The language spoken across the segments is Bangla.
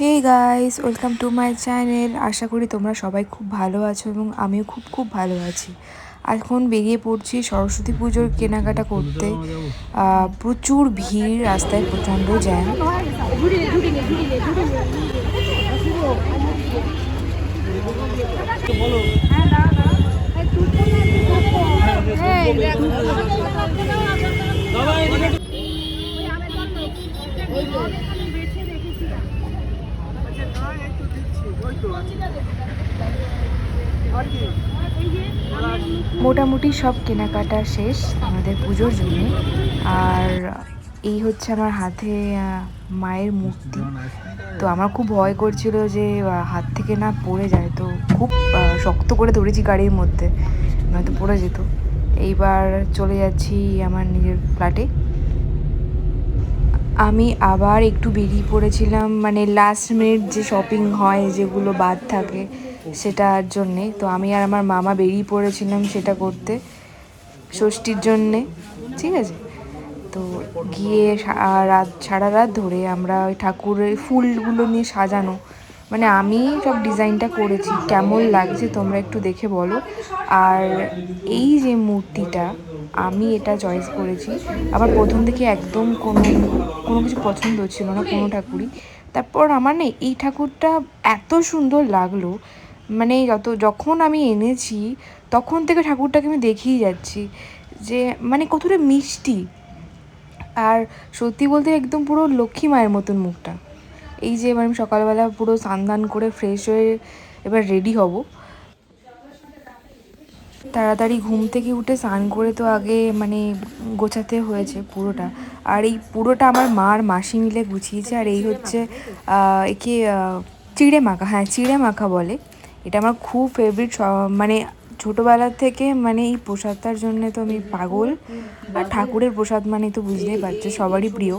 Hey guys, welcome to my channel. আশা করি তোমরা সবাই খুব ভালো আছো এবং আমিও খুব ভালো আছি। এখন বেরিয়ে পড়ছি সরস্বতী পুজোর কেনাকাটা করতে। প্রচুর ভিড়, রাস্তায় প্রচণ্ড জ্যাম। মোটামুটি সব কেনাকাটা শেষ আমাদের পুজোর জন্য। আর এই হচ্ছে আমার হাতে মায়ের মূর্তি। তো আমার খুব ভয় করছিল যে হাত থেকে না পড়ে যায়, তো খুব শক্ত করে ধরেছি গাড়ির মধ্যে, নয়তো পড়ে যেত। এইবার চলে যাচ্ছি আমার নিজের ফ্ল্যাটে। আমি আবার একটু বেরিয়ে পড়েছিলাম, মানে লাস্ট মিনিট যে শপিং হয় যেগুলো বাদ থাকে সেটার জন্যে। তো আমি আর আমার মামা বেরিয়ে পড়েছিলাম সেটা করতে, ষষ্ঠীর জন্যে। ঠিক আছে, তো গিয়ে সারা রাত ধরে আমরা ওই ঠাকুরের ফুলগুলো নিয়ে সাজানো, মানে আমি সব ডিজাইনটা করেছি। কেমন লাগছে তোমরা একটু দেখে বলো। আর এই যে মূর্তিটা, আমি এটা চয়েস করেছি। আমার প্রথম থেকে একদম কোনো কিছু পছন্দ ছিল না, কোনো ঠাকুরই। তারপর আমার না এই ঠাকুরটা এত সুন্দর লাগলো, মানে যখন আমি এনেছি তখন থেকে ঠাকুরটাকে আমি দেখেই যাচ্ছি যে মানে কতটা মিষ্টি। আর সত্যি বলতে একদম পুরো লক্ষ্মী মায়ের মতন মুখটা। এই যে এবার আমি সকালবেলা পুরো স্নান করে ফ্রেশ হয়ে এবার রেডি হব। তাড়াতাড়ি ঘুম থেকে উঠে স্নান করে তো আগে মানে গোছাতে হয়েছে পুরোটা। আর এই পুরোটা আমার মার মাসি মিলে গুছিয়েছে। আর এই হচ্ছে একে চিড়ে মাখা, হ্যাঁ চিড়ে মাখা বলে। এটা আমার খুব ফেভারিট, মানে ছোটোবেলার থেকে, মানে এই প্রসাদটার জন্য তো আমি পাগল। আর ঠাকুরের প্রসাদ মানে তো বুঝতেই পারছো সবারই প্রিয়।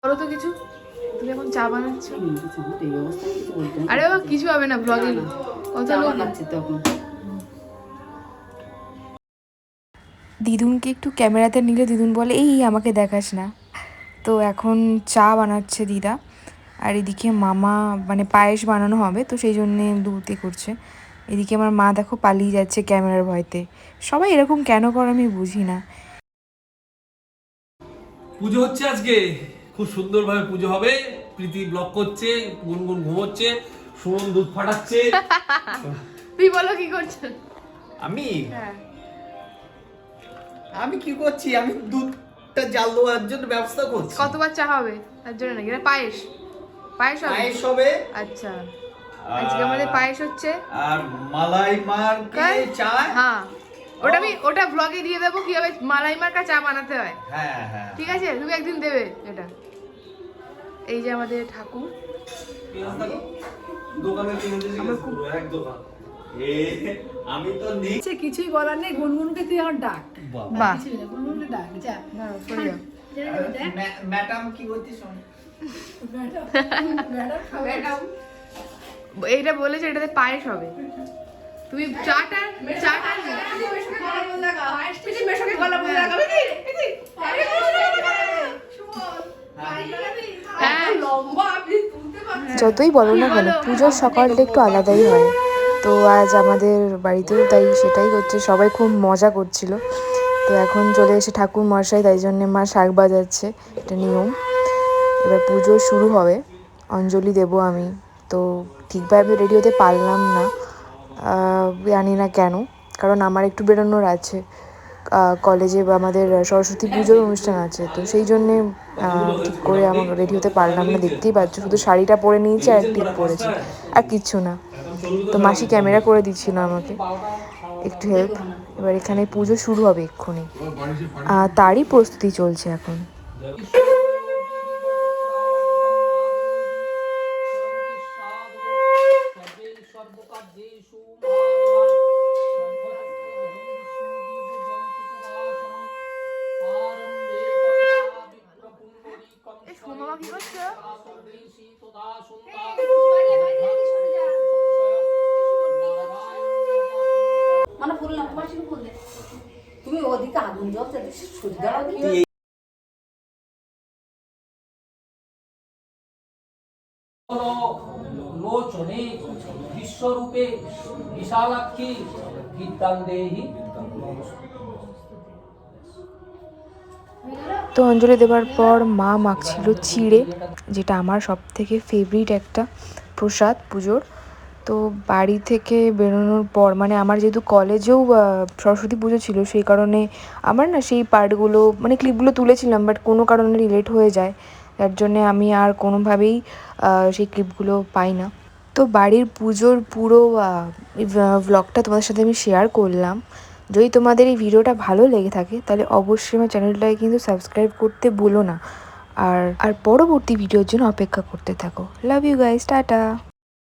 বলো তো কিছু, তুমি এখন চা বানাচ্ছ? আরে বাবা কিছু হবে না, ব্লগে কথা বানাচ্ছি তখন। দিদুনকে একটু ক্যামেরাতে নিলে দিদুন বলে এই আমাকে দেখাস না। তো এখন চা বানাচ্ছে দিদা। আর এদিকে মামা মানে পায়েস বানানো হবে, তো সেই জন্যে দুধ করছে। এদিকে আমার মা দেখো পালিয়ে যাচ্ছে ক্যামেরার ভয়তে। সবাই এরকম কেন করে আমি বুঝি না। পুজো হচ্ছে আজকে, খুব সুন্দরভাবে পুজো হবে। প্রীতি ব্লগ করছে, গুনগুন ঘুমোচ্ছে, সুমন দুধ ফাটাচ্ছে। তুই বলো কি করছো? আমি হ্যাঁ, আমি কি করছি? আমি দুধটা জাল দেওয়ার জন্য ব্যবস্থা করছি। কতবার চা হবে তার জন্য নাকি? পায়েস, পায়েস হবে। পায়েস হবে। আচ্ছা, আজকে আমাদের পায়েস হচ্ছে। আর মালাই মারকে চা। হ্যাঁ, ওটা ব্লগে দিয়ে দেবো কিভাবে মালাই মার্কা চা বানাতে হয়। হ্যাঁ হ্যাঁ, ঠিক আছে, তুমি একদিন দেবে এটা। এই যে আমাদের ঠাকুর। দোকানে কিনে দিয়েছি, আমার খুব এক দোকান। আমি তো নেই, কিছুই বলার নেই। গুনগুনকে তুই আমার ডাক। বাহ, কিছুই না, গুনগুনকে ডাক যা। না সরে যাও। ম্যাডাম কি বলছিস? ম্যাডাম এইটা বলেছে এটাতে পায়েস হবে। তুমি চাটা যতই বলো না কেন, পুজোর সকালটা একটু আলাদাই হয়। তো আজ আমাদের বাড়িতেও তাই সেটাই হচ্ছে, সবাই খুব মজা করছিল। তো এখন চলে এসে ঠাকুর মশাই, তাই জন্যে মা শাক বাজাচ্ছে, এটা নিয়ম। এবার পুজো শুরু হবে, অঞ্জলি দেব আমি। তো ঠিকভাবে রেডি হতে পারলাম না, জানি না কেন, কারণ আমার একটু বেরোনোর আছে। কলেজে বা আমাদের সরস্বতী পুজোর অনুষ্ঠান আছে, তো সেই জন্যে ঠিক করে আমার রেডি হতে পারলাম না। দেখতেই পাচ্ছ শুধু শাড়িটা পরে নিয়েছি আর টিপ পরেছি, আর কিচ্ছু না। তো মাসি ক্যামেরা করে দিচ্ছিল আমাকে, একটু হেল্প। এবার এখানে পুজো শুরু হবে এক্ষুনি, তারই প্রস্তুতি চলছে এখন। তুমি ওদিকে আগুন জল সরে দাঁড়াও দিকে। লোচনে বিশ্বরূপে বিশালাক্ষী বিদ্যাং দেহি। তো অঞ্জলি দেওয়ার পর মা মাখছিল চিড়ে, যেটা আমার সব থেকে ফেভারিট একটা প্রসাদ পুজোর। তো বাড়ি থেকে বেরোনোর পর মানে আমার যেহেতু কলেজেও সরস্বতী পুজো ছিল, সেই কারণে আমার না সেই পার্টগুলো মানে ক্লিপগুলো তুলেছিলাম, বাট কোনো কারণে রিলেট হয়ে যায়, যার জন্যে আমি আর কোনোভাবেই সেই ক্লিপগুলো পাই না। তো বাড়ির পুজোর পুরো ভ্লগটা তোমাদের সাথে আমি শেয়ার করলাম। যদি তোমাদের এই ভিডিওটা ভালো লেগে থাকে তাহলে অবশ্যই আমার চ্যানেলটাকে কিন্তু সাবস্ক্রাইব করতে ভুলো না, আর পরবর্তী ভিডিওর জন্য অপেক্ষা করতে থাকো। Love you guys, tata.